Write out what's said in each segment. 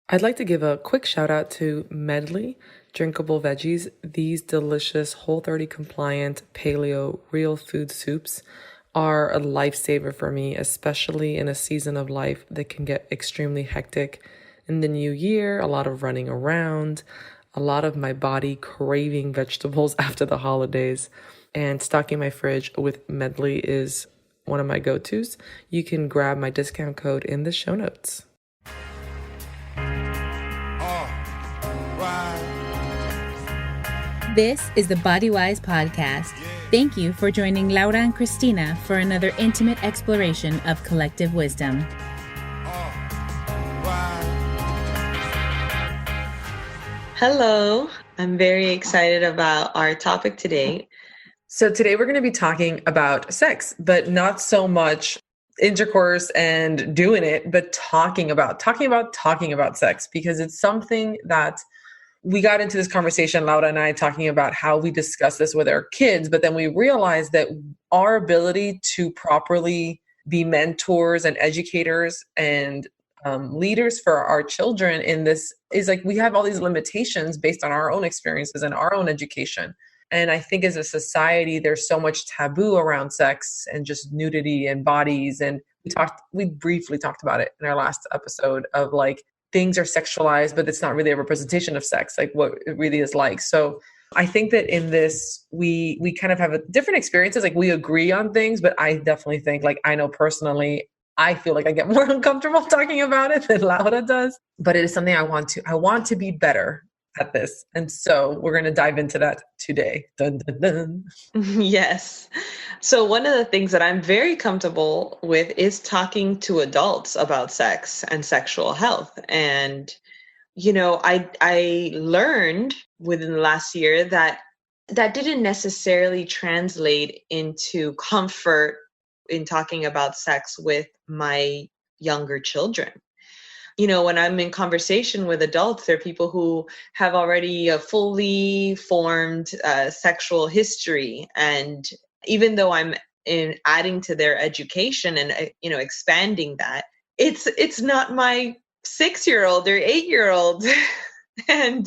I'd like to give a quick shout out to Medley Drinkable Veggies. These delicious Whole30 compliant paleo real food soups are a lifesaver for me, especially in a season of life that can get extremely hectic. In the new year, a lot of running around, a lot of my body craving vegetables after the holidays, and stocking my fridge with Medley is one of my go-tos. You can grab my discount code in the show notes. This is the Body Wise Podcast. Thank you for joining Laura and Christina for another intimate exploration of collective wisdom. Hello, I'm very excited about our topic today. So today we're going to be talking about sex, but not so much intercourse and doing it, but talking about sex, because it's something that we got into this conversation, Laura and I, talking about how we discuss this with our kids, but then we realized that our ability to properly be mentors and educators and leaders for our children in this is like, we have all these limitations based on our own experiences and our own education. And I think as a society, there's so much taboo around sex and just nudity and bodies. And we briefly talked about it in our last episode of like, things are sexualized, but it's not really a representation of sex, like what it really is like. So I think that in this, we kind of have different experiences. Like we agree on things, but I definitely think, like, I know personally, I feel like I get more uncomfortable talking about it than Laura does, but it is something I want to be better at this. And so we're going to dive into that today. Dun, dun, dun. Yes. So one of the things that I'm very comfortable with is talking to adults about sex and sexual health. And, you know, I learned within the last year that didn't necessarily translate into comfort in talking about sex with my younger children. You know, when I'm in conversation with adults, there are people who have already a fully formed sexual history. And even though I'm adding to their education and, expanding that, it's not my 6-year-old or 8-year-old. And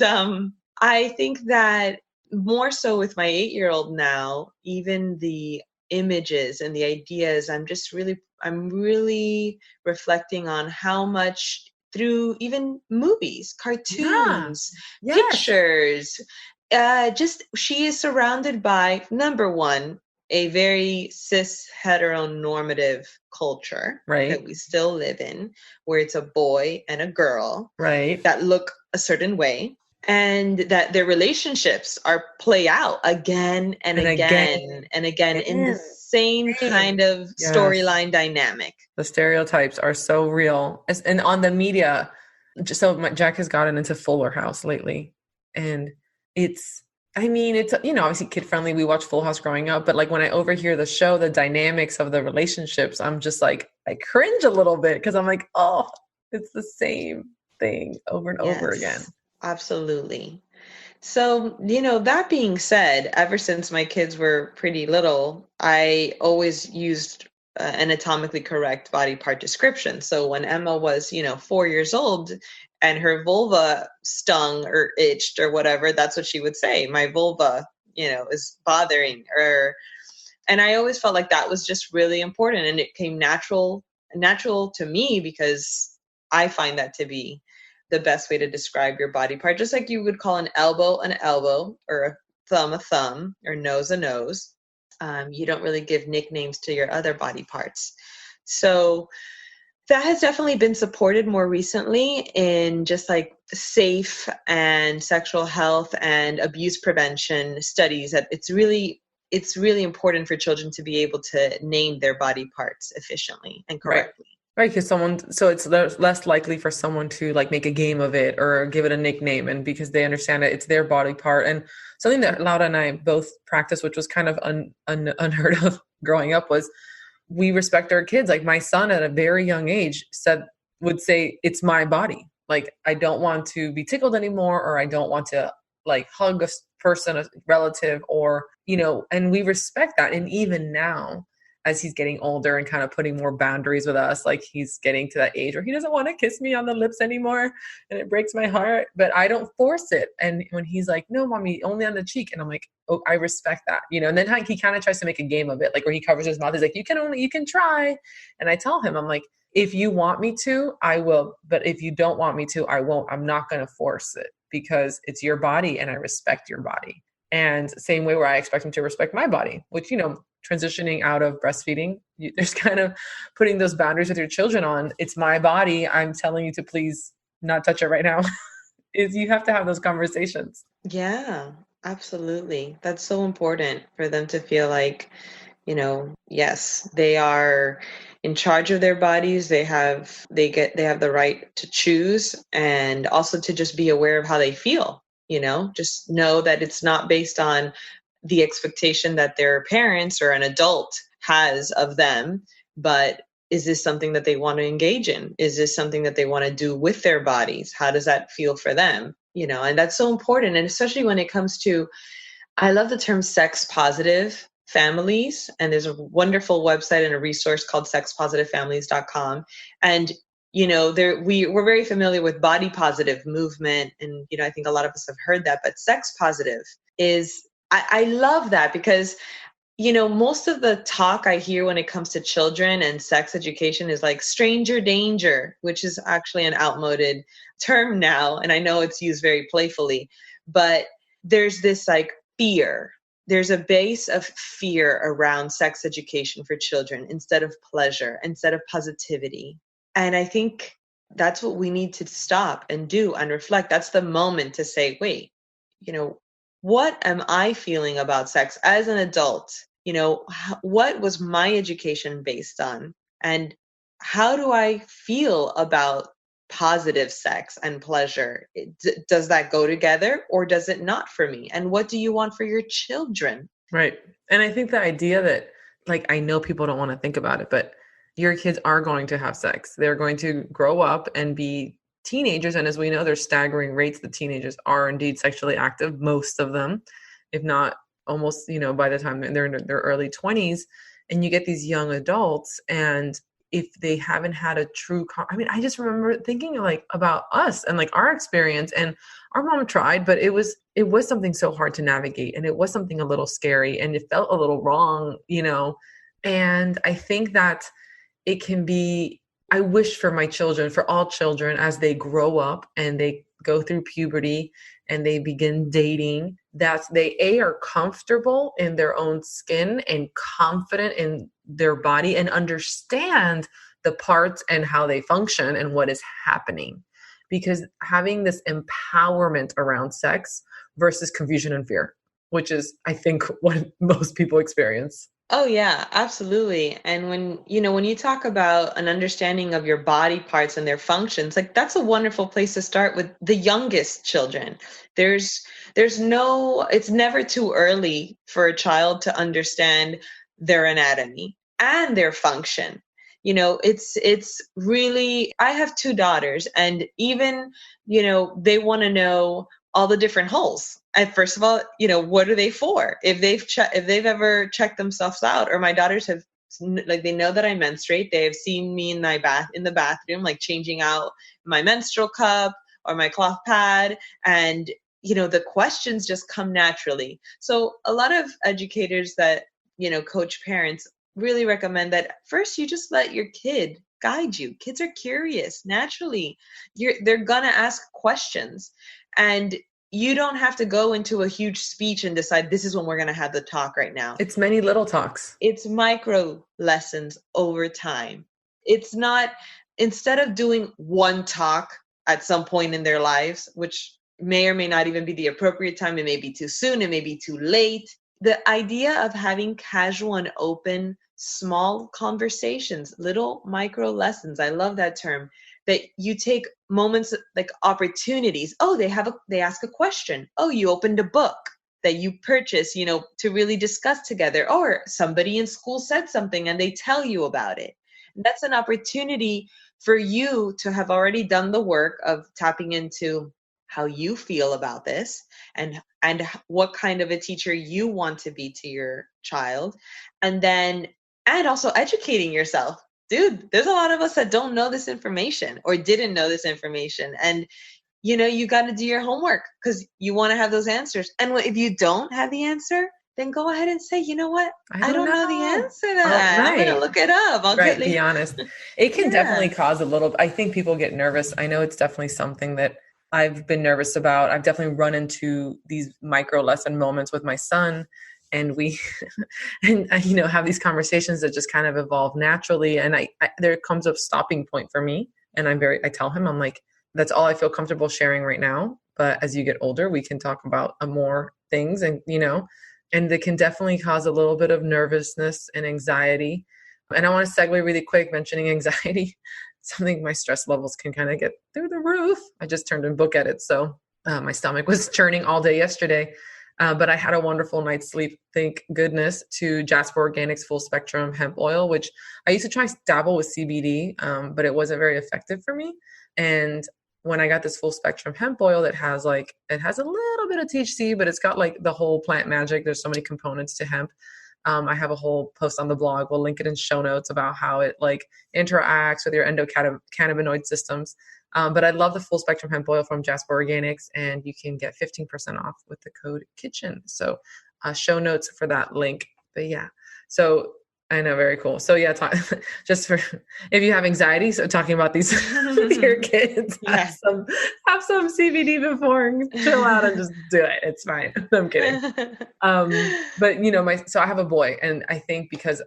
I think that more so with my 8-year-old now, even the images and the ideas, I'm really reflecting on how much through even movies, cartoons, pictures, she is surrounded by, number one, a very cis heteronormative culture that we still live in, where it's a boy and a girl that look a certain way, and that their relationships play out again and again in the same kind of storyline dynamic. The stereotypes are so real. And on the media, Jack has gotten into Fuller House lately. And it's obviously kid friendly. We watched Full House growing up, but like when I overhear the show, the dynamics of the relationships, I'm just like, I cringe a little bit because I'm like, oh, it's the same thing over and over again. Absolutely. So, that being said, ever since my kids were pretty little, I always used anatomically correct body part description. So when Emma was, 4 years old and her vulva stung or itched or whatever, that's what she would say. My vulva, is bothering her. And I always felt like that was just really important. And it came natural to me because I find that to be the best way to describe your body part, just like you would call an elbow, or a thumb, or nose, a nose. You don't really give nicknames to your other body parts. So that has definitely been supported more recently in just like safe and sexual health and abuse prevention studies, that it's really important for children to be able to name their body parts efficiently and correctly. Right, because so it's less likely for someone to like make a game of it or give it a nickname, and because they understand that it's their body part. And something that Laura and I both practiced, which was kind of unheard of growing up, was we respect our kids. Like my son at a very young age would say, it's my body. Like, I don't want to be tickled anymore, or I don't want to like hug a person, a relative, or, and we respect that. And even now, as he's getting older and kind of putting more boundaries with us, like he's getting to that age where he doesn't want to kiss me on the lips anymore. And it breaks my heart, but I don't force it. And when he's like, no, mommy, only on the cheek. And I'm like, oh, I respect that, And then he kind of tries to make a game of it, like where he covers his mouth. He's like, you can try. And I tell him, I'm like, if you want me to, I will. But if you don't want me to, I won't. I'm not going to force it because it's your body and I respect your body. And same way where I expect him to respect my body, which, transitioning out of breastfeeding, there's kind of putting those boundaries with your children on. It's my body. I'm telling you to please not touch it right now. Is you have to have those conversations. Yeah, absolutely. That's so important for them to feel like, yes, they are in charge of their bodies. They have the right to choose, and also to just be aware of how they feel, just know that it's not based on the expectation that their parents or an adult has of them, but is this something that they want to engage in? Is this something that they want to do with their bodies? How does that feel for them? And that's so important. And especially when it comes to, I love the term sex positive families. And there's a wonderful website and a resource called sexpositivefamilies.com. And, we're very familiar with body positive movement. And, I think a lot of us have heard that, but sex positive is, I love that because, most of the talk I hear when it comes to children and sex education is like stranger danger, which is actually an outmoded term now. And I know it's used very playfully, but there's this like fear. There's a base of fear around sex education for children instead of pleasure, instead of positivity. And I think that's what we need to stop and do and reflect. That's the moment to say, wait, what am I feeling about sex as an adult? What was my education based on? And how do I feel about positive sex and pleasure? Does that go together or does it not for me? And what do you want for your children? Right. And I think the idea that, like, I know people don't want to think about it, but your kids are going to have sex. They're going to grow up and be teenagers. And as we know, there's staggering rates that teenagers are indeed sexually active, most of them, if not almost, by the time they're in their early 20s. And you get these young adults, and if they haven't had a true, I just remember thinking like about us and like our experience, and our mom tried, but it was something so hard to navigate, and it was something a little scary, and it felt a little wrong, and I think that it can be, I wish for my children, for all children, as they grow up and they go through puberty and they begin dating, that they are comfortable in their own skin and confident in their body and understand the parts and how they function and what is happening. Because having this empowerment around sex versus confusion and fear, which is, I think, what most people experience. Oh yeah, absolutely. And when you talk about an understanding of your body parts and their functions, like that's a wonderful place to start with the youngest children. It's never too early for a child to understand their anatomy and their function. It's really, I have two daughters, and even, they want to know all the different holes. And first of all, what are they for? If they've ever checked themselves out, or my daughters have, like, they know that I menstruate. They have seen me in the bathroom, like changing out my menstrual cup or my cloth pad. And, the questions just come naturally. So a lot of educators that, coach parents really recommend that first you just let your kid guide you. Kids are curious naturally. They're gonna ask questions. And you don't have to go into a huge speech and decide this is when we're going to have the talk right now. It's many little talks. It's micro lessons over time. It's not, instead of doing one talk at some point in their lives, which may or may not even be the appropriate time, it may be too soon, it may be too late. The idea of having casual and open, small conversations, little micro lessons, I love that term, that you take moments like opportunities. Oh, they ask a question. Oh, you opened a book that you purchased, to really discuss together. Or somebody in school said something and they tell you about it. And that's an opportunity for you to have already done the work of tapping into how you feel about this and what kind of a teacher you want to be to your child. And then And also educating yourself. Dude, there's a lot of us that don't know this information or didn't know this information. And, you got to do your homework because you want to have those answers. And if you don't have the answer, then go ahead and say, you know what? I don't know the answer to that. I'm going to look it up. Be honest. It can definitely cause a little, I think people get nervous. I know it's definitely something that I've been nervous about. I've definitely run into these micro lesson moments with my son, and we, and have these conversations that just kind of evolve naturally. And there comes a stopping point for me. And I tell him, I'm like, that's all I feel comfortable sharing right now. But as you get older, we can talk about more things, and, and it can definitely cause a little bit of nervousness and anxiety. And I want to segue really quick, mentioning anxiety, something my stress levels can kind of get through the roof. I just turned in book edits, so my stomach was churning all day yesterday. But I had a wonderful night's sleep, thank goodness, to Jasper Organics Full Spectrum Hemp Oil, which I used to try dabble with CBD, but it wasn't very effective for me. And when I got this full spectrum hemp oil that has a little bit of THC, but it's got like the whole plant magic. There's so many components to hemp. I have a whole post on the blog. We'll link it in show notes about how it like interacts with your endocannabinoid systems. But I love the full spectrum hemp oil from Jasper Organics, and you can get 15% off with the code KITCHEN. So show notes for that link. But yeah, so I know, very cool. So yeah, just for if you have anxiety, so talking about these with your kids, have some CBD before and chill out and just do it. It's fine. I'm kidding. But so I have a boy, and I think because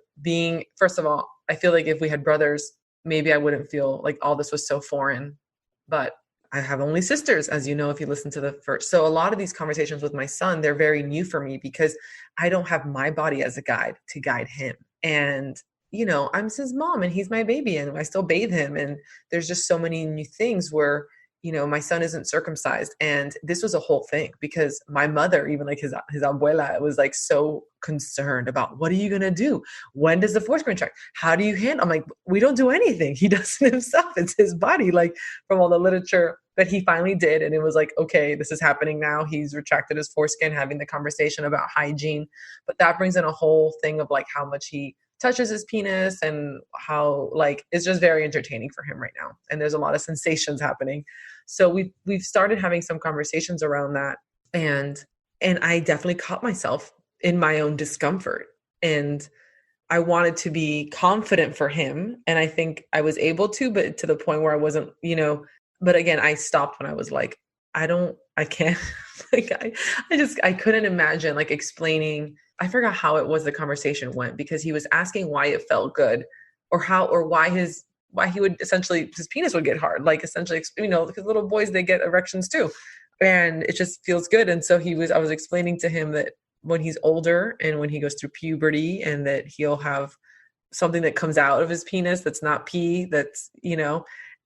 first of all, I feel like if we had brothers, maybe I wouldn't feel like all this was so foreign. But I have only sisters, as you know, if you listen to the first. So a lot of these conversations with my son, they're very new for me because I don't have my body as a guide to guide him. And, I'm his mom and he's my baby and I still bathe him. And there's just so many new things where, my son isn't circumcised. And this was a whole thing because my mother, even like his abuela, was like so concerned about, what are you going to do? When does the force contract? How do you handle? I'm like, we don't do anything. He does it himself. It's his body, like from all the literature. But he finally did. And it was like, okay, this is happening now. He's retracted his foreskin, having the conversation about hygiene. But that brings in a whole thing of like how much he touches his penis and how like it's just very entertaining for him right now. And there's a lot of sensations happening. So we've started having some conversations around that. And I definitely caught myself in my own discomfort. And I wanted to be confident for him. And I think I was able to, but to the point where I wasn't, but again, I stopped when I was like, I can't, like, I couldn't imagine like explaining. I forgot how it was the conversation went because he was asking why it felt good or why he would essentially, his penis would get hard. Like essentially, because little boys, they get erections too. And it just feels good. And so I was explaining to him that when he's older and when he goes through puberty and that he'll have something that comes out of his penis that's not pee, that's,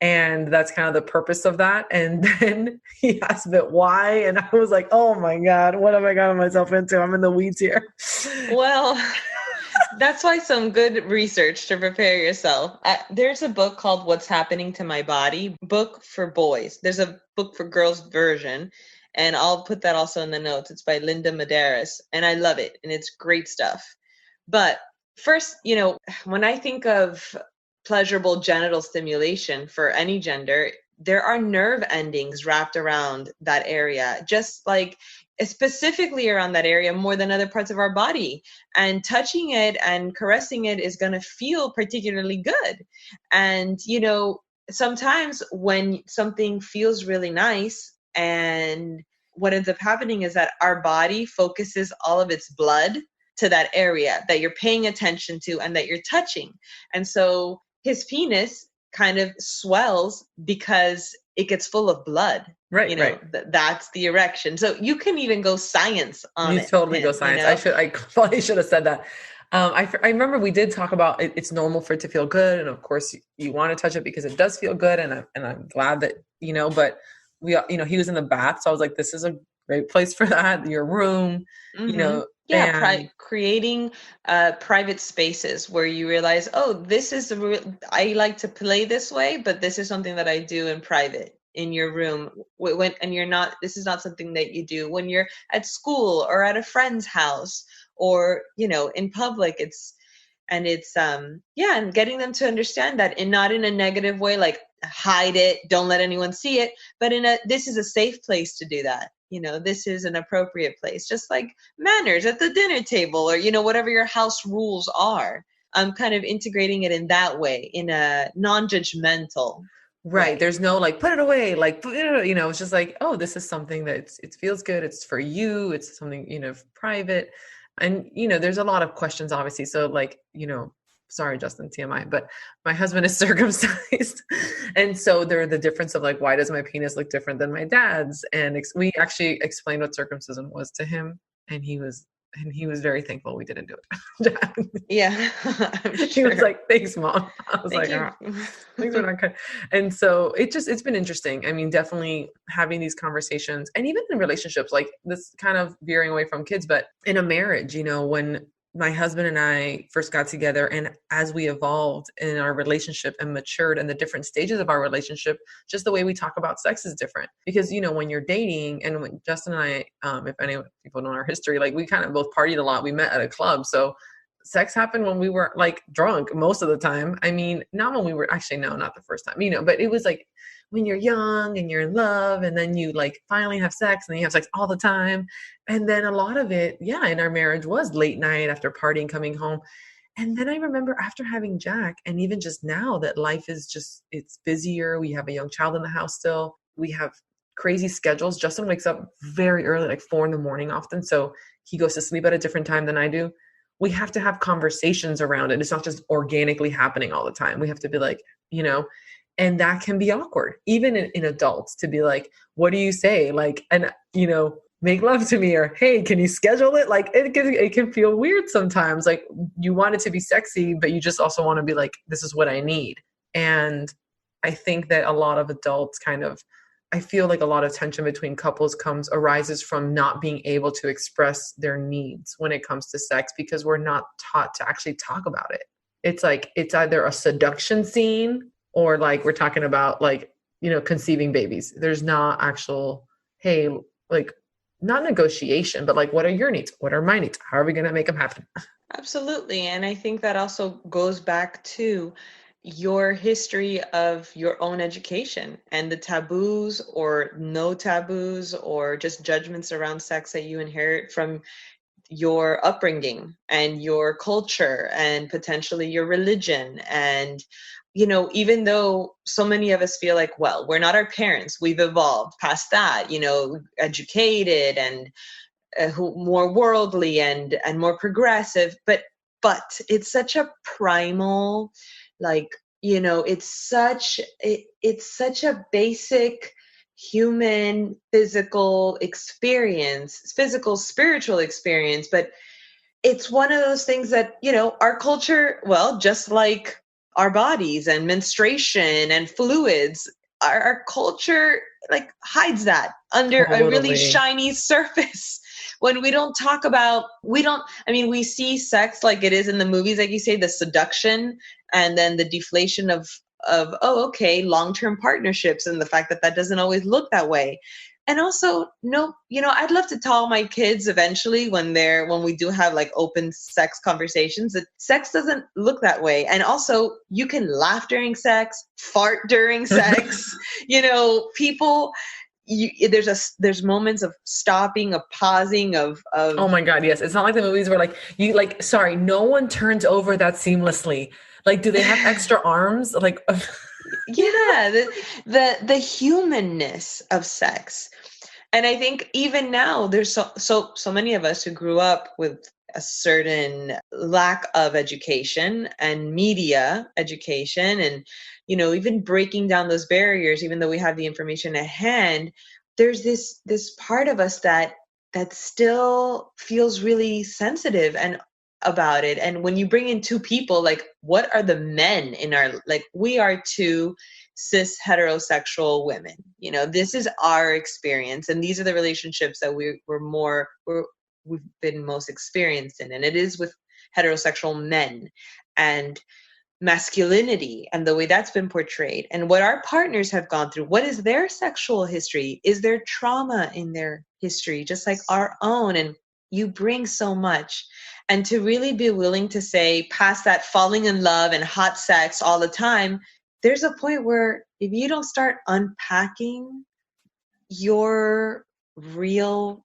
and that's kind of the purpose of that. And then he asked, but why? And I was like, oh my God, what have I gotten myself into? I'm in the weeds here. Well, that's why some good research to prepare yourself. There's a book called What's Happening to My Body, book for boys. There's a book for girls version, and I'll put that also in the notes. It's by Linda Medeiros, and I love it, and it's great stuff. But first, when I think of pleasurable genital stimulation for any gender, there are nerve endings wrapped around that area, just like specifically around that area more than other parts of our body. And touching it and caressing it is going to feel particularly good. And, sometimes when something feels really nice, and what ends up happening is that our body focuses all of its blood to that area that you're paying attention to and that you're touching. And so his penis kind of swells because it gets full of blood. Right. Right. That's the erection. So you can even go science on it. You totally go science. I probably should have said that. I remember we did talk about it's normal for it to feel good. And of course you want to touch it because it does feel good. And I'm glad that, but he was in the bath. So I was like, this is a great place for that. Your room, mm-hmm. Creating private spaces where you realize, oh, this is I like to play this way, but this is something that I do in private in your room. This is not something that you do when you're at school or at a friend's house or, in public. And it's yeah, and getting them to understand that, and not in a negative way, like hide it, don't let anyone see it, but this is a safe place to do that. This is an appropriate place, just like manners at the dinner table, or whatever your house rules are. I'm kind of integrating it in that way, in a non-judgmental Right. way. There's no like, put it away. Like, it's just like, oh, this is something that it feels good. It's for you. It's something, private. And, there's a lot of questions, obviously. So like, sorry, Justin, TMI, but my husband is circumcised. And so there the difference of like, why does my penis look different than my dad's? And we actually explained what circumcision was to him. And he was very thankful we didn't do it. Yeah. He was like, thanks, Mom. I was Thank like, you. things are not good. And so it's been interesting. I mean, definitely having these conversations, and even in relationships, like this kind of veering away from kids, but in a marriage, when my husband and I first got together, and as we evolved in our relationship and matured in the different stages of our relationship, just the way we talk about sex is different. Because, when you're dating, and when Justin and I, if any people know our history, like we kind of both partied a lot. We met at a club. So sex happened when we were like drunk most of the time. I mean, not when we were actually, no, not the first time, but it was like when you're young and you're in love, and then you like finally have sex, and then you have sex all the time. And then a lot of it, yeah, in our marriage was late night after partying, coming home. And then I remember after having Jack, and even just now that life is just, it's busier. We have a young child in the house still. We have crazy schedules. Justin wakes up very early, like 4 a.m. often. So he goes to sleep at a different time than I do. We have to have conversations around it. It's not just organically happening all the time. We have to be like, and that can be awkward, even in adults, to be like, what do you say? Like, and, make love to me, or, hey, can you schedule it? Like it can feel weird sometimes. Like you want it to be sexy, but you just also want to be like, this is what I need. And I think that a lot of adults I feel like a lot of tension between couples arises from not being able to express their needs when it comes to sex, because we're not taught to actually talk about it. It's like, it's either a seduction scene, or like we're talking about like, conceiving babies. There's not actual, hey, like not negotiation, but like, what are your needs? What are my needs? How are we going to make them happen? Absolutely. And I think that also goes back to your history of your own education and the taboos or no taboos, or just judgments around sex that you inherit from your upbringing and your culture, and potentially your religion. And even though so many of us feel like, well, we're not our parents, we've evolved past that, educated and more worldly and more progressive, but it's such a primal, like, it's such a basic human physical experience, physical spiritual experience. But it's one of those things that, our culture, well, just like our bodies and menstruation and fluids, our culture like hides that under a really shiny surface. When we don't talk about, we see sex like it is in the movies, like you say, the seduction, and then the deflation of oh, okay, long-term partnerships, and the fact that doesn't always look that way. And also, no, I'd love to tell my kids eventually, when we do have like open sex conversations, that sex doesn't look that way. And also, you can laugh during sex, fart during sex, people, there's moments of stopping, of pausing, of oh my God, yes. It's not like the movies where like you like, sorry, no one turns over that seamlessly. Like, do they have extra arms? Like, yeah, the humanness of sex. And I think even now there's so many of us who grew up with a certain lack of education and media education, and even breaking down those barriers, even though we have the information at hand, there's this part of us that still feels really sensitive and about it. And when you bring in two people, like, what are the men in our, like, we are two cis heterosexual women, this is our experience, and these are the relationships that we've been most experienced in, and it is with heterosexual men, and masculinity and the way that's been portrayed, and what our partners have gone through. What is their sexual history? Is there trauma in their history just like our own? And you bring so much. And to really be willing to say, past that falling in love and hot sex all the time, there's a point where if you don't start unpacking your real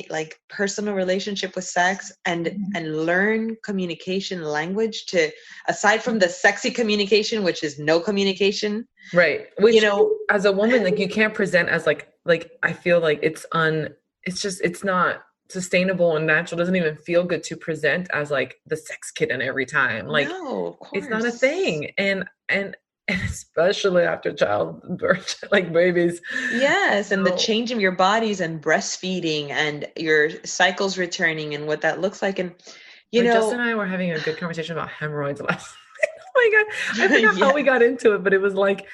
like personal relationship with sex and learn communication language, to aside from the sexy communication, which is no communication, right? Which, you know, as a woman, like, you can't present as like I feel like it's not sustainable and natural. It doesn't even feel good to present as like the sex kitten every time. Like, no, of course. It's not a thing. And especially after childbirth, like babies. Yes. And the change in your bodies and breastfeeding and your cycles returning and what that looks like. And, you know, Justin and I were having a good conversation about hemorrhoids last night. Oh my God. I forgot how we got into it, but it was like,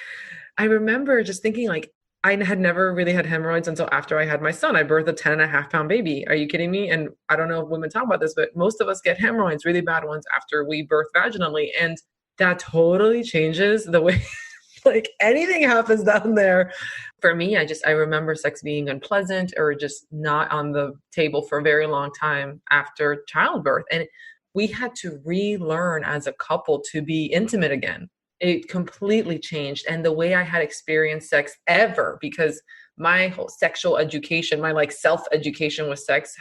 I remember just thinking like, I had never really had hemorrhoids until after I had my son. I birthed a 10.5-pound baby. Are you kidding me? And I don't know if women talk about this, but most of us get hemorrhoids, really bad ones, after we birth vaginally. And that totally changes the way like anything happens down there. For me, I remember sex being unpleasant or just not on the table for a very long time after childbirth. And we had to relearn as a couple to be intimate again. It completely changed. And the way I had experienced sex ever, because my whole sexual education, my like self-education with sex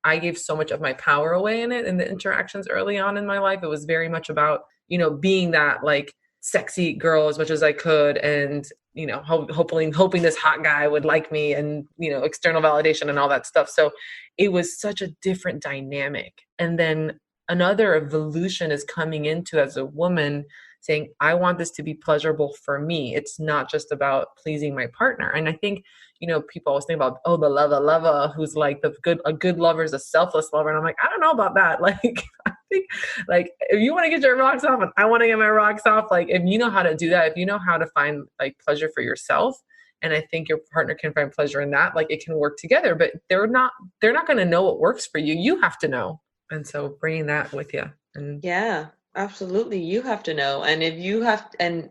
I gave so much of my power away in it, in the interactions early on in my life. It was very much about, you know, being that like sexy girl as much as I could. And, you know, hoping this hot guy would like me and, you know, external validation and all that stuff. So it was such a different dynamic. And then another evolution is coming into as a woman saying, I want this to be pleasurable for me. It's not just about pleasing my partner. And I think, you know, people always think about, oh, the lover, who's like a good lover is a selfless lover. And I'm like, I don't know about that. Like, I think like, if you want to get your rocks off and I want to get my rocks off, like if you know how to do that, if you know how to find like pleasure for yourself, and I think your partner can find pleasure in that, like it can work together, but they're not going to know what works for you. You have to know. And so bringing that with you. And yeah, absolutely. You have to know. And if you have, and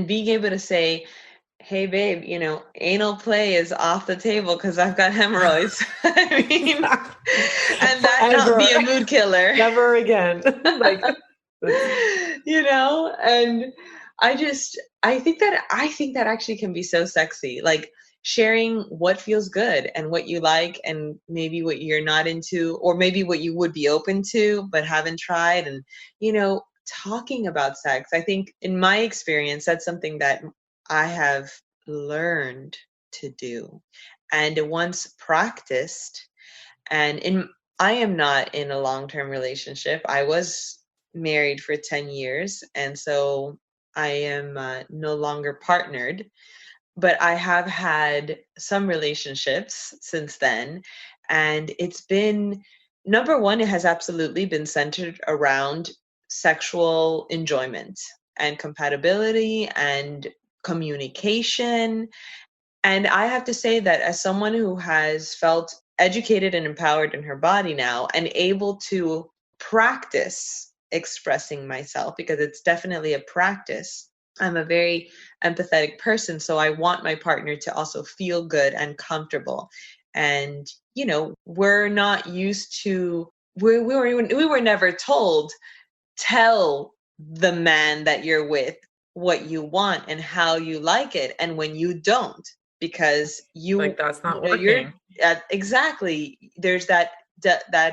being able to say, hey babe, you know, anal play is off the table because I've got hemorrhoids. I mean, and that not be a mood killer. Never again. Like, you know, and I think that actually can be so sexy. Like sharing what feels good and what you like and maybe what you're not into, or maybe what you would be open to but haven't tried. And, you know, talking about sex, I think in my experience, that's something that I have learned to do and once practiced. And I am not in a long-term relationship. I was married for 10 years. And so I am no longer partnered, but I have had some relationships since then. And it's been, number one, it has absolutely been centered around sexual enjoyment and compatibility and communication. And I have to say that as someone who has felt educated and empowered in her body now and able to practice expressing myself, because it's definitely a practice. I'm a very empathetic person, so I want my partner to also feel good and comfortable. And, you know, we're not used to, we were never told, tell the man that you're with what you want and how you like it, and when you don't, because you like that's not working. Exactly. There's that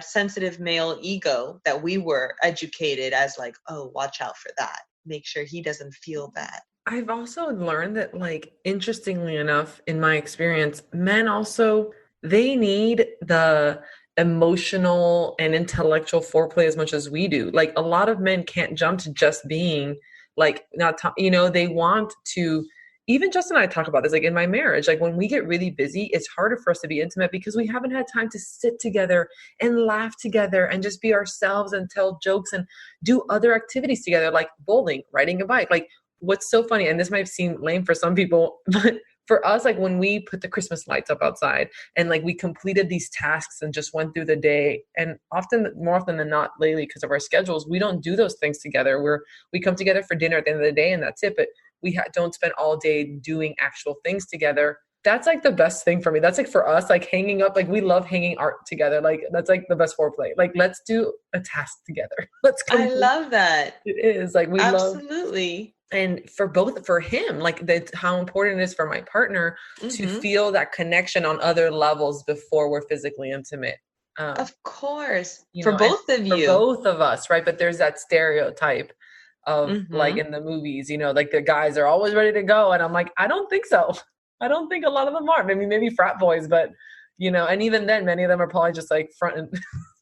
sensitive male ego that we were educated as like, oh, watch out for that. Make sure he doesn't feel bad. I've also learned that, like, interestingly enough, in my experience, men also, they need the emotional and intellectual foreplay as much as we do. Like, a lot of men can't jump to just being like, they want to, even Justin and I talk about this, like in my marriage, like when we get really busy, it's harder for us to be intimate because we haven't had time to sit together and laugh together and just be ourselves and tell jokes and do other activities together, like bowling, riding a bike. Like, what's so funny, and this might seem lame for some people, but for us, like when we put the Christmas lights up outside and like we completed these tasks and just went through the day, and more often than not lately, because of our schedules, we don't do those things together. We come together for dinner at the end of the day and that's it. But we don't spend all day doing actual things together. That's like the best thing for me. That's like for us, like hanging up, like we love hanging art together. Like that's like the best foreplay. Like let's do a task together. Let's I complete. love that. It is like we love, Absolutely. and for him, like that, how important it is for my partner to Hmm. feel that connection on other levels before we're physically intimate. Um, Of course. you For know, and both of for you. both of us, right? But there's that stereotype of like Hmm. in the movies, like the guys are always ready to go. And I'm like, I don't think so. I don't think a lot of them are. Maybe frat boys, but and even then, many of them are probably just like front and,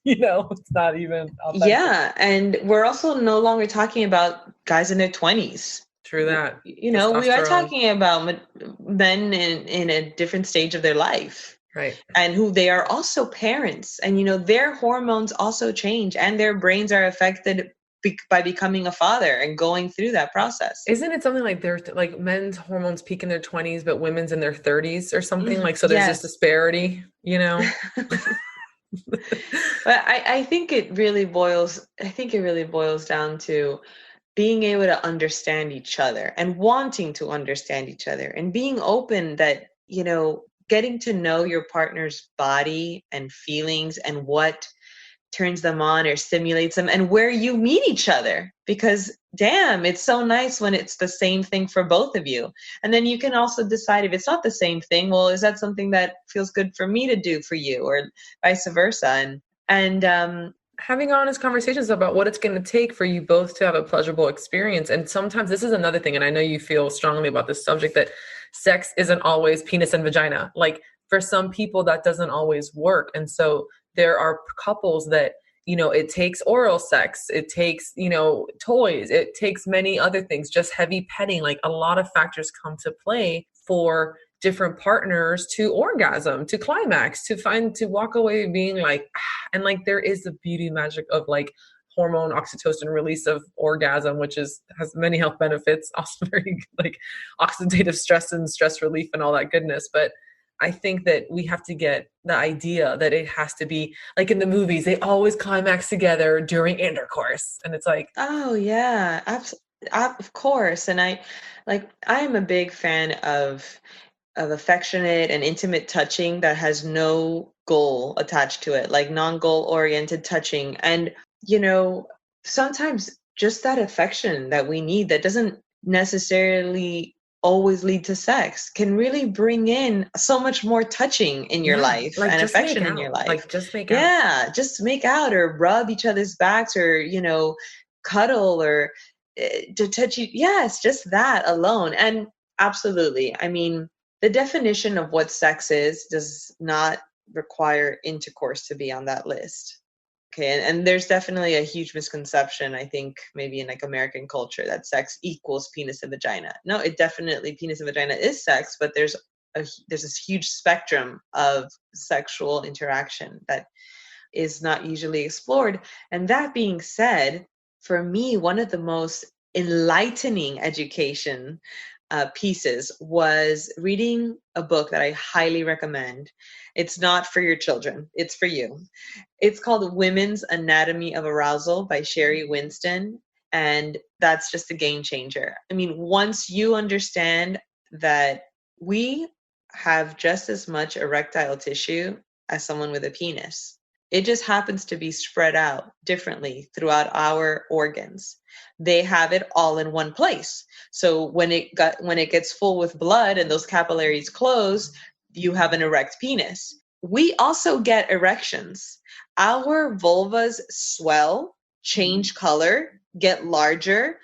it's not even authentic. Yeah. And we're also no longer talking about guys in their 20s. True that. We are Testosterone. talking about men in a different stage of their life, Right. and who they are also parents. And, their hormones also change and their brains are affected by becoming a father and going through that process. Isn't it something like there's like men's hormones peak in their 20s, but women's in their 30s or something? Like, so there's this Yes. disparity, But I think it really boils down to being able to understand each other and wanting to understand each other and being open that, getting to know your partner's body and feelings and what turns them on or stimulates them and where you meet each other, because damn, it's so nice when it's the same thing for both of you. And then you can also decide, if it's not the same thing, well, is that something that feels good for me to do for you, or vice versa? And having honest conversations about what it's going to take for you both to have a pleasurable experience. And sometimes this is another thing, and I know you feel strongly about this subject, that sex isn't always penis and vagina. Like for some people that doesn't always work. And so there are couples that, it takes oral sex, it takes, toys, it takes many other things, just heavy petting. Like a lot of factors come to play for different partners to orgasm, to climax, to walk away being like, and like there is the beauty magic of like hormone oxytocin release of orgasm, which has many health benefits, also very like oxidative stress and stress relief and all that goodness. But I think that we have to get the idea that it has to be like in the movies, they always climax together during intercourse. And it's like, oh yeah, of course. And I am a big fan of affectionate and intimate touching that has no goal attached to it, like non-goal oriented touching. And, sometimes just that affection that we need that doesn't necessarily always lead to sex can really bring in so much more touching in your life like and just affection make in your out. life. Like just make out. Yeah, just make out or rub each other's backs or, cuddle or to touch you. Yes, just that alone. And absolutely. I mean, the definition of what sex is does not require intercourse to be on that list. Okay, and there's definitely a huge misconception, I think, maybe in like American culture, that sex equals penis and vagina. No, it definitely, penis and vagina is sex, but there's this huge spectrum of sexual interaction that is not usually explored. And that being said, for me, one of the most enlightening education pieces was reading a book that I highly recommend. It's not for your children, it's for you. It's called Women's Anatomy of Arousal by Sherry Winston. And that's just a game changer. I mean, once you understand that we have just as much erectile tissue as someone with a penis, it just happens to be spread out differently throughout our organs. They have it all in one place. So when it gets full with blood and those capillaries close, you have an erect penis. We also get erections. Our vulvas swell, change color, get larger,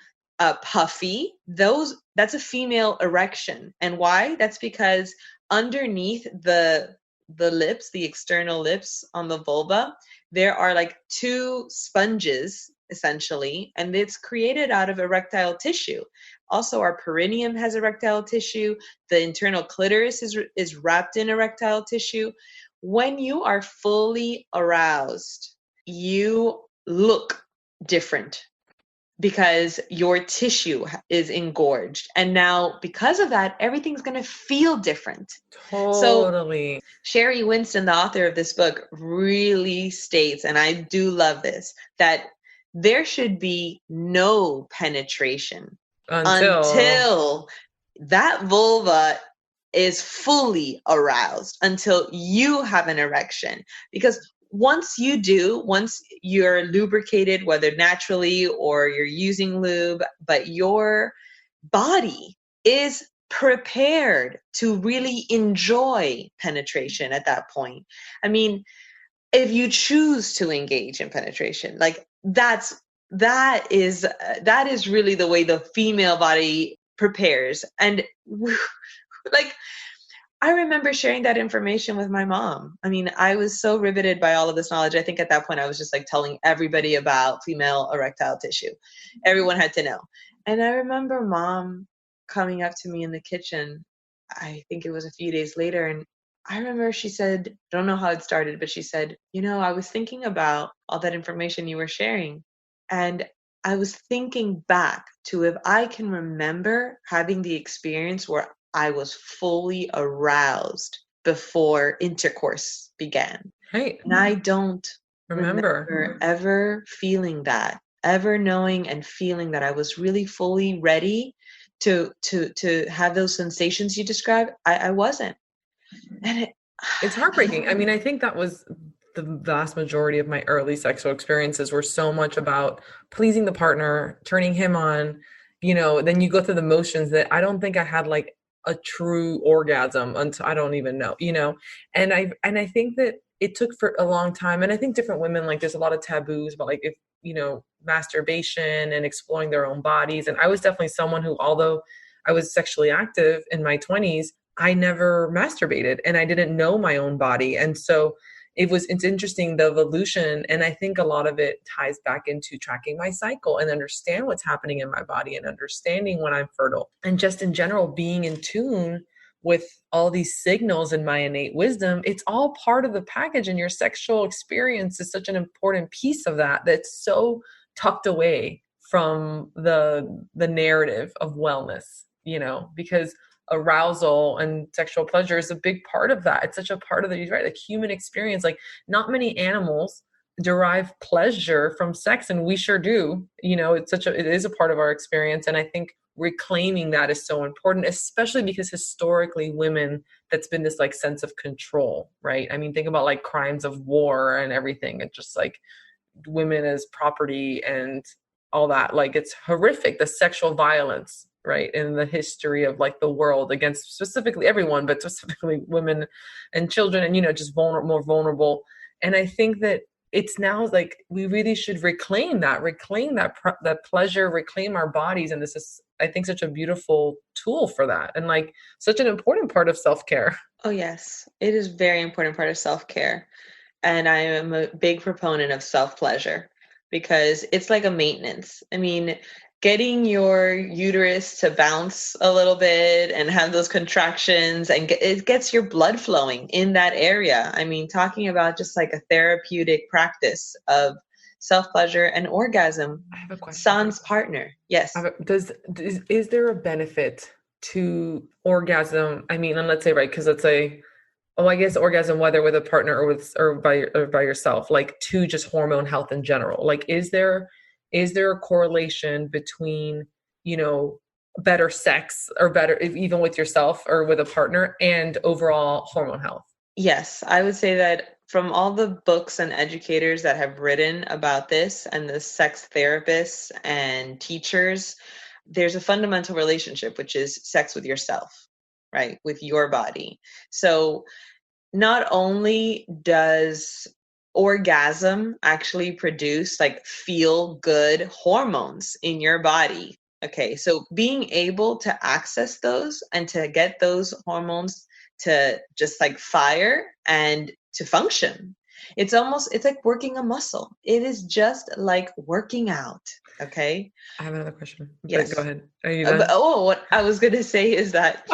puffy. That's a female erection. And why? That's because underneath the lips, the external lips on the vulva, there are like two sponges essentially, and it's created out of erectile tissue. Also, our perineum has erectile tissue. The internal clitoris is wrapped in erectile tissue. When you are fully aroused, you look different because your tissue is engorged. And now, because of that, everything's going to feel different. Totally. So, Sherry Winston, the author of this book, really states, and I do love this, that there should be no penetration until that vulva is fully aroused until you have an erection. Because once you're lubricated, whether naturally or you're using lube, but your body is prepared to really enjoy penetration at that point. I mean, if you choose to engage in penetration, like that is really the way the female body prepares. And like, I remember sharing that information with my mom. I mean, I was so riveted by all of this knowledge. I think at that point I was just like telling everybody about female erectile tissue. Everyone had to know. And I remember mom coming up to me in the kitchen, I think it was a few days later, and I remember she said, don't know how it started, but she said, I was thinking about all that information you were sharing. And I was thinking back to if I can remember having the experience where I was fully aroused before intercourse began. Right. And I don't remember ever feeling that, ever knowing and feeling that I was really fully ready to have those sensations you described. I wasn't. And it's heartbreaking. I mean, I think that was the vast majority of my early sexual experiences were so much about pleasing the partner, turning him on, then you go through the motions that I don't think I had like a true orgasm until I don't even know, and I think that it took for a long time. And I think different women, like there's a lot of taboos about like, if, masturbation and exploring their own bodies. And I was definitely someone who, although I was sexually active in my 20s, I never masturbated and I didn't know my own body. And so it's interesting, the evolution. And I think a lot of it ties back into tracking my cycle and understand what's happening in my body and understanding when I'm fertile, and just in general, being in tune with all these signals and my innate wisdom. It's all part of the package, and your sexual experience is such an important piece of that that's so tucked away from the narrative of wellness, because arousal and sexual pleasure is a big part of that. It's such a part of the, right, like human experience. Like not many animals derive pleasure from sex, and we sure do. It is a part of our experience. And I think reclaiming that is so important, especially because historically women, that's been this like sense of control, right? I mean, think about like crimes of war and everything. It's just like women as property and all that. Like it's horrific, the sexual violence, right, in the history of like the world against specifically everyone, but specifically women and children, and just more vulnerable. And I think that it's now like we really should reclaim that pleasure, reclaim our bodies. And this is, I think, such a beautiful tool for that, and like such an important part of self-care. Oh yes, it is a very important part of self-care. And I am a big proponent of self-pleasure because it's like a maintenance. I mean, getting your uterus to bounce a little bit and have those contractions, and it gets your blood flowing in that area. I mean, talking about just like a therapeutic practice of self-pleasure and orgasm. I have a question. Sans partner. Yes. Is there a benefit to orgasm? I mean, and let's say, right, because let's say, I guess orgasm, whether with a partner or by yourself, like to just hormone health in general. Like, is there a correlation between, better sex or better, even with yourself or with a partner, and overall hormone health? Yes, I would say that from all the books and educators that have written about this, and the sex therapists and teachers, there's a fundamental relationship, which is sex with yourself, right? With your body. So not only does orgasm actually produce like feel good hormones in your body. Okay, so being able to access those and to get those hormones to just like fire and to function, it's like working a muscle. It is just like working out. Okay. I have another question. Yes. Go ahead. Are you done? What I was going to say is that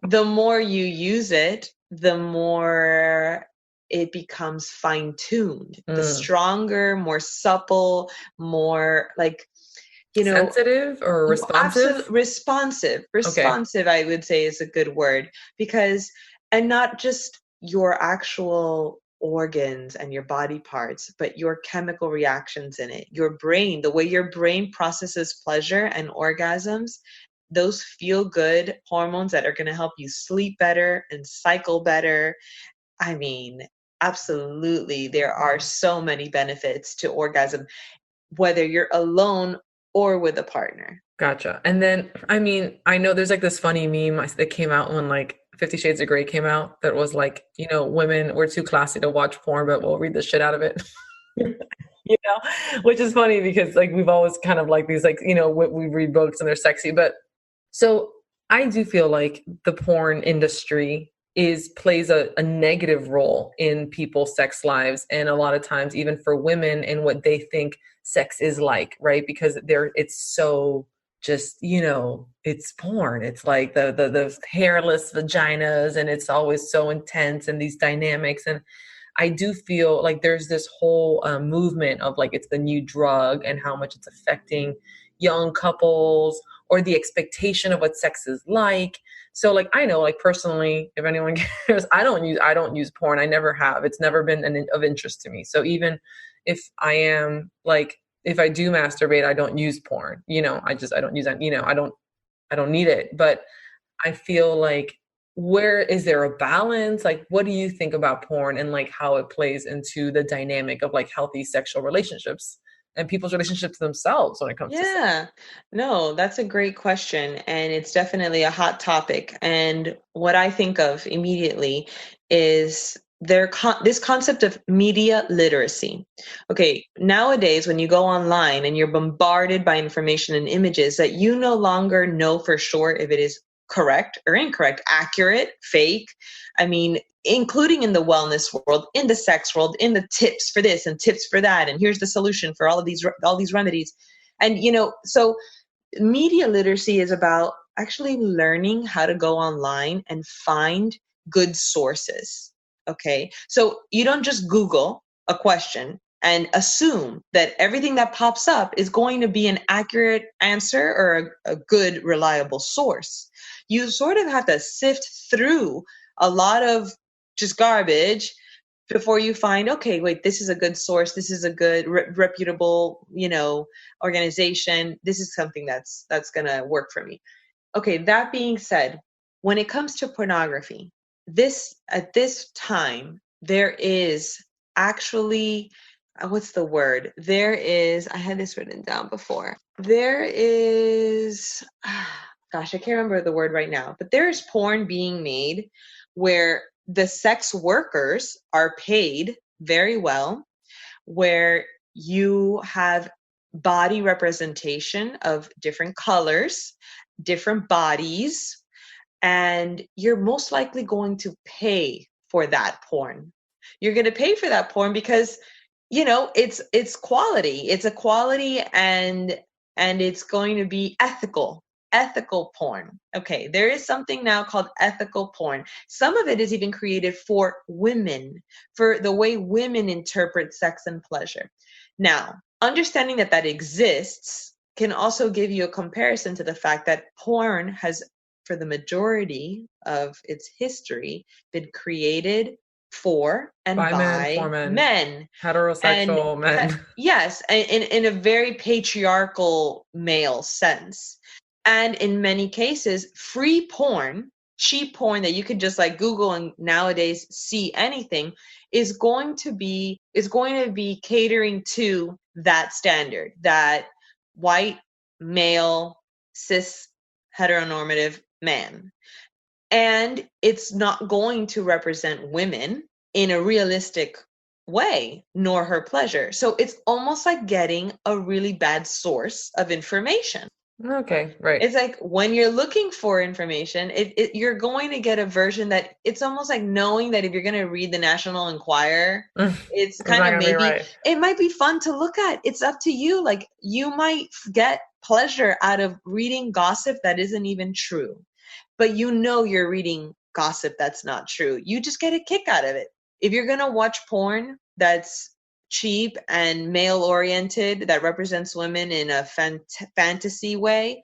the more you use it, the more it becomes fine-tuned, the stronger, more supple, more like, sensitive or responsive? Responsive, okay. I would say is a good word, because, and not just your actual organs and your body parts, but your chemical reactions in it, your brain, the way your brain processes pleasure and orgasms those feel good hormones that are going to help you sleep better and cycle better. I mean, absolutely, there are so many benefits to orgasm, whether you're alone or with a partner. Gotcha. And then, I mean, I know there's like this funny meme that came out when like 50 Shades of Grey came out that was like, women were too classy to watch porn, but we'll read the shit out of it. Which is funny because like we've always kind of like these like, we read books and they're sexy. But so I do feel like the porn industry plays a negative role in people's sex lives, and a lot of times even for women and what they think sex is like, right? Because it's so just, it's porn. It's like the hairless vaginas, and it's always so intense, and these dynamics. And I do feel like there's this whole movement of like it's the new drug and how much it's affecting young couples or the expectation of what sex is like. So like I know, like personally, if anyone cares, I don't use porn. I never have. It's never been of interest to me. So even if I am like, if I do masturbate, I don't use porn. I don't use that. I don't need it. But I feel like, where is there a balance? Like, what do you think about porn and like how it plays into the dynamic of like healthy sexual relationships and people's relationships themselves when it comes to sex? Yeah, no, that's a great question. And it's definitely a hot topic. And what I think of immediately is this concept of media literacy. Okay, nowadays, when you go online and you're bombarded by information and images that you no longer know for sure if it is correct or incorrect, accurate, fake. I mean, including in the wellness world, in the sex world, in the tips for this and tips for that, and here's the solution for all these remedies. And so media literacy is about actually learning how to go online and find good sources. Okay, so you don't just Google a question and assume that everything that pops up is going to be an accurate answer or a good, reliable source. You sort of have to sift through a lot of just garbage before you find, okay, wait, this is a good source. This is a good, reputable, organization. This is something that's going to work for me. Okay, that being said, when it comes to pornography, at this time, there is actually, what's the word? I had this written down before. There is, gosh, I can't remember the word right now, but there's porn being made where the sex workers are paid very well, where you have body representation of different colors, different bodies, and you're most likely going to pay for that porn. You're going to pay for that porn because it's quality. It's a quality, and it's going to be ethical porn. Okay, there is something now called ethical porn. Some of it is even created for women, for the way women interpret sex and pleasure. Now, understanding that exists can also give you a comparison to the fact that porn has, for the majority of its history, been created for and by men. Heterosexual men. Yes, in a very patriarchal male sense. And in many cases, free porn, cheap porn that you could just like Google and nowadays see anything, is going to be catering to that standard, that white, male, cis, heteronormative man. And it's not going to represent women in a realistic way, nor her pleasure. So it's almost like getting a really bad source of information. Okay, right. It's like when you're looking for information, you're going to get a version that it's almost like knowing that if you're going to read the National Enquirer, it's kind of it might be fun to look at. It's up to you. Like you might get pleasure out of reading gossip that isn't even true, but you're reading gossip that's not true. You just get a kick out of it. If you're going to watch porn that's cheap and male oriented, that represents women in a fantasy way,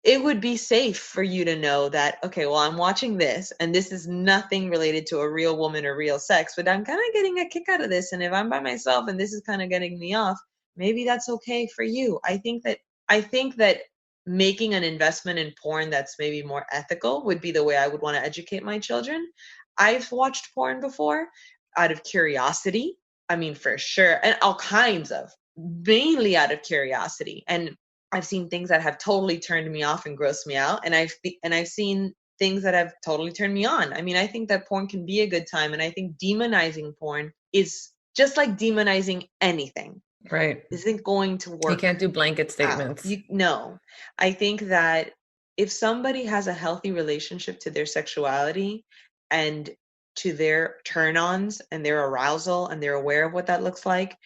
it would be safe for you to know that, okay, well, I'm watching this and this is nothing related to a real woman or real sex, but I'm kind of getting a kick out of this. And if I'm by myself and this is kind of getting me off, maybe that's okay for you. I think that making an investment in porn that's maybe more ethical would be the way I would want to educate my children. I've watched porn before out of curiosity. I mean, for sure. And all kinds of, mainly out of curiosity. And I've seen things that have totally turned me off and grossed me out. And I've seen things that have totally turned me on. I mean, I think that porn can be a good time. And I think demonizing porn is just like demonizing anything. Right. Isn't going to work. You can't do blanket statements. No. I think that if somebody has a healthy relationship to their sexuality and to their turn-ons and their arousal, and they're aware of what that looks like,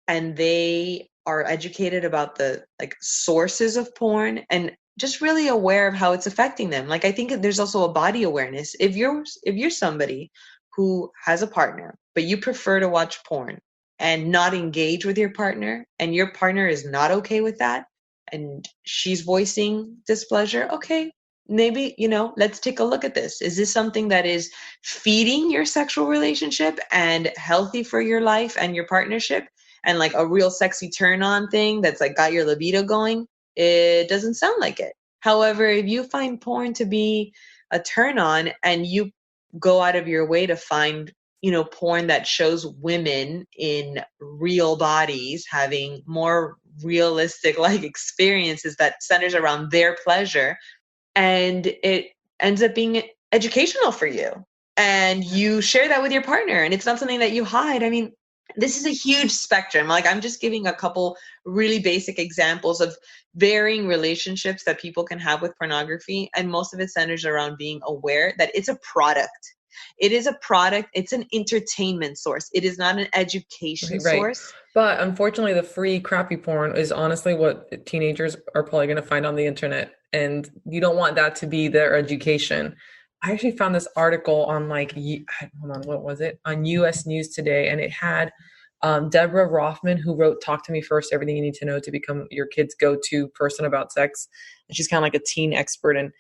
and they are educated about the like sources of porn and just really aware of how it's affecting them. Like, I think there's also a body awareness. If you're somebody who has a partner, but you prefer to watch porn and not engage with your partner, and your partner is not okay with that, and she's voicing displeasure, okay, maybe, let's take a look at this. Is this something that is feeding your sexual relationship and healthy for your life and your partnership, and like a real sexy turn on thing that's like got your libido going? It doesn't sound like it. However, if you find porn to be a turn on, and you go out of your way to find porn that shows women in real bodies having more realistic like experiences that centers around their pleasure, and it ends up being educational for you, and you share that with your partner, and it's not something that you hide. I mean, this is a huge spectrum. Like, I'm just giving a couple really basic examples of varying relationships that people can have with pornography, and most of it centers around being aware that it's a product. It is a product. It's an entertainment source. It is not an education source. But unfortunately, the free crappy porn is honestly what teenagers are probably going to find on the internet. And you don't want that to be their education. I actually found this article on hold on, what was it? On US News Today. And it had Deborah Rothman, who wrote Talk to Me First, Everything You Need to Know to Become Your Kid's Go-To Person About Sex. And she's kind of like a teen expert. And,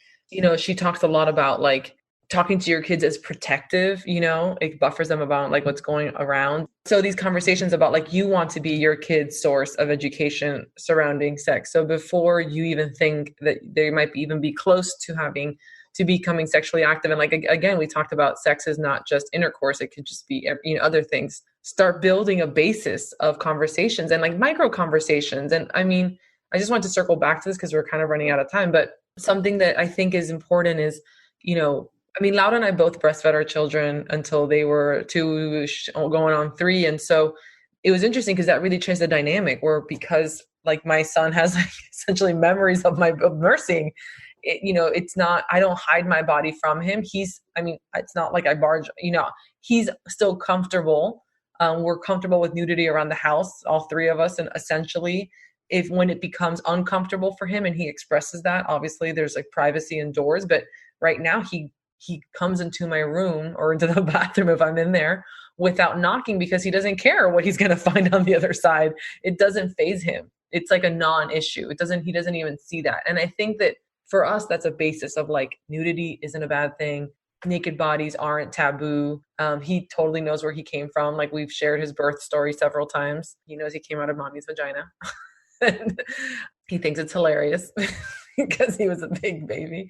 she talks a lot about like talking to your kids as protective, it buffers them about like what's going around. So these conversations about like, you want to be your kid's source of education surrounding sex. So before you even think that they might even be close to becoming sexually active. And like, again, we talked about sex is not just intercourse. It could just be, other things. Start building a basis of conversations and like micro conversations. And I mean, I just want to circle back to this because we're kind of running out of time, but something that I think is important is, Laura and I both breastfed our children until they were 2, going on 3. And so it was interesting because that really changed the dynamic because like my son has like essentially memories of nursing. It's not, I don't hide my body from him. It's not like I barge, he's still comfortable. We're comfortable with nudity around the house, all 3 of us. And essentially when it becomes uncomfortable for him and he expresses that, obviously there's like privacy indoors, but right now he comes into my room or into the bathroom if I'm in there without knocking because he doesn't care what he's going to find on the other side. It doesn't faze him. It's like a non-issue. He doesn't even see that. And I think that for us, that's a basis of like nudity isn't a bad thing. Naked bodies aren't taboo. He totally knows where he came from. Like we've shared his birth story several times. He knows he came out of mommy's vagina. And he thinks it's hilarious because he was a big baby.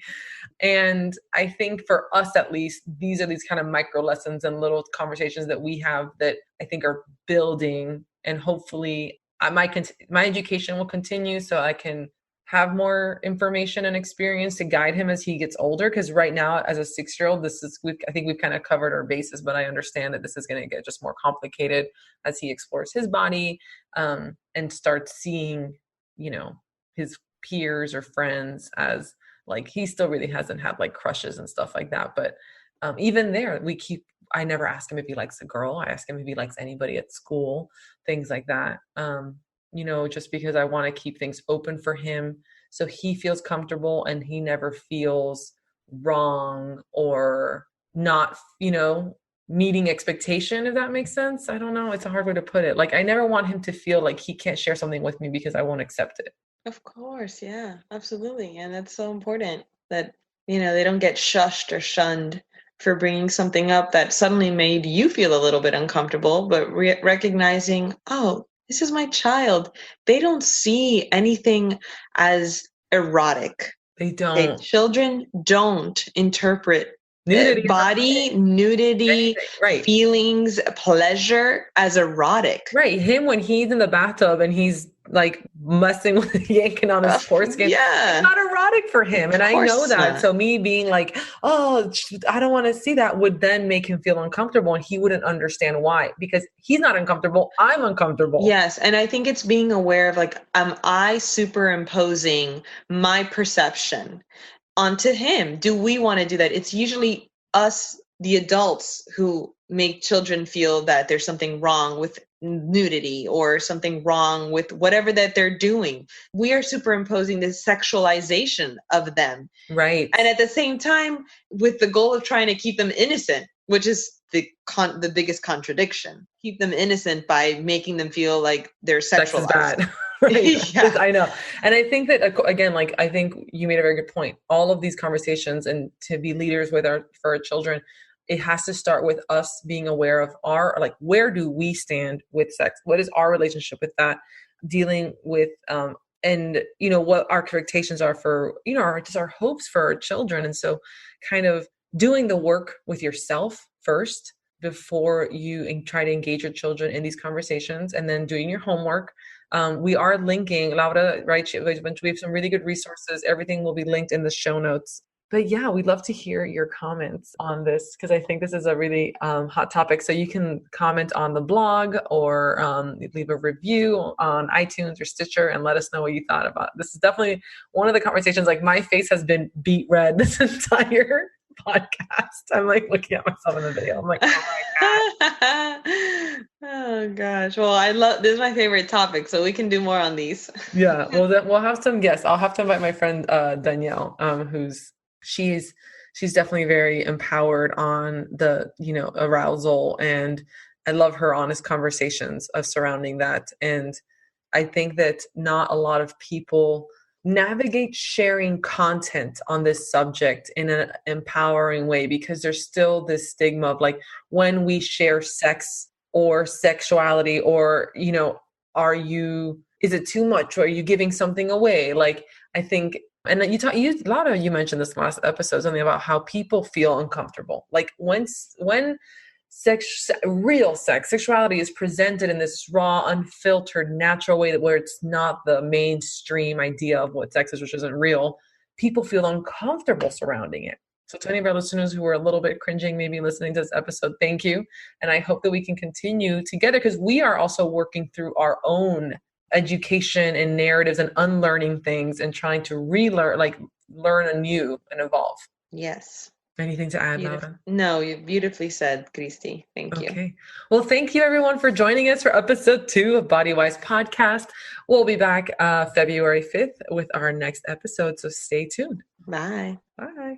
And I think for us, at least, these are these kind of micro lessons and little conversations that we have that I think are building, and hopefully my education will continue so I can have more information and experience to guide him as he gets older. Because right now, as a 6-year-old, I think we've kind of covered our bases, but I understand that this is going to get just more complicated as he explores his body and starts seeing, his peers or friends as like, he still really hasn't had like crushes and stuff like that. But even there, I never ask him if he likes a girl. I ask him if he likes anybody at school, things like that. Just because I want to keep things open for him so he feels comfortable and he never feels wrong or not, meeting expectation, if that makes sense. I don't know. It's a hard way to put it. Like, I never want him to feel like he can't share something with me because I won't accept it. Of course. Yeah, absolutely. And that's so important that, they don't get shushed or shunned for bringing something up that suddenly made you feel a little bit uncomfortable, but recognizing, oh, this is my child. They don't see anything as erotic. They don't. Okay, children don't interpret Nudity, body, nudity, right? feelings, pleasure as erotic. Right. Him when he's in the bathtub and he's like messing with yanking on his foreskin. Yeah. It's not erotic for him. And I know that. Not. So me being like, oh, I don't want to see that would then make him feel uncomfortable and he wouldn't understand why because he's not uncomfortable. I'm uncomfortable. Yes. And I think it's being aware of like, am I superimposing my perception onto him? Do we want to do that? It's usually us, the adults, who make children feel that there's something wrong with nudity or something wrong with whatever that they're doing. We are superimposing this sexualization of them. Right. And at the same time, with the goal of trying to keep them innocent, which is the biggest contradiction. Keep them innocent by making them feel like they're sexualized. Sex is bad. Right. Yeah. I know. And I think that, again, like, I think you made a very good point. All of these conversations and to be leaders for our children, it has to start with us being aware of where do we stand with sex? What is our relationship with that? Dealing with, and, what our expectations are for, just our hopes for our children. And so kind of doing the work with yourself first before you try to engage your children in these conversations, and then doing your homework. We are linking, Laura, right? We have some really good resources. Everything will be linked in the show notes. But yeah, we'd love to hear your comments on this because I think this is a really hot topic. So you can comment on the blog or leave a review on iTunes or Stitcher and let us know what you thought about it. This is definitely one of the conversations. Like my face has been beet red this entire podcast. I'm like looking at myself in the video. I'm like, oh my God. Oh gosh. Well, this is my favorite topic, so we can do more on these. Yeah. Well, then we'll have some guests. I'll have to invite my friend Danielle, she's definitely very empowered on the, arousal, and I love her honest conversations of surrounding that. And I think that not a lot of people navigate sharing content on this subject in an empowering way because there's still this stigma of like when we share sex or sexuality or, is it too much? Or are you giving something away? Like, I think, and a lot of you mentioned this last episode, something about how people feel uncomfortable. Like when real sex, sexuality is presented in this raw, unfiltered, natural way where it's not the mainstream idea of what sex is, which isn't real, people feel uncomfortable surrounding it. So to any of our listeners who are a little bit cringing, maybe listening to this episode, thank you. And I hope that we can continue together because we are also working through our own education and narratives and unlearning things and trying to learn anew and evolve. Yes. Anything to add, Laura? No, you beautifully said, Christy. Thank you. Okay. Well, thank you everyone for joining us for episode 2 of Bodywise Podcast. We'll be back February 5th with our next episode. So stay tuned. Bye. Bye.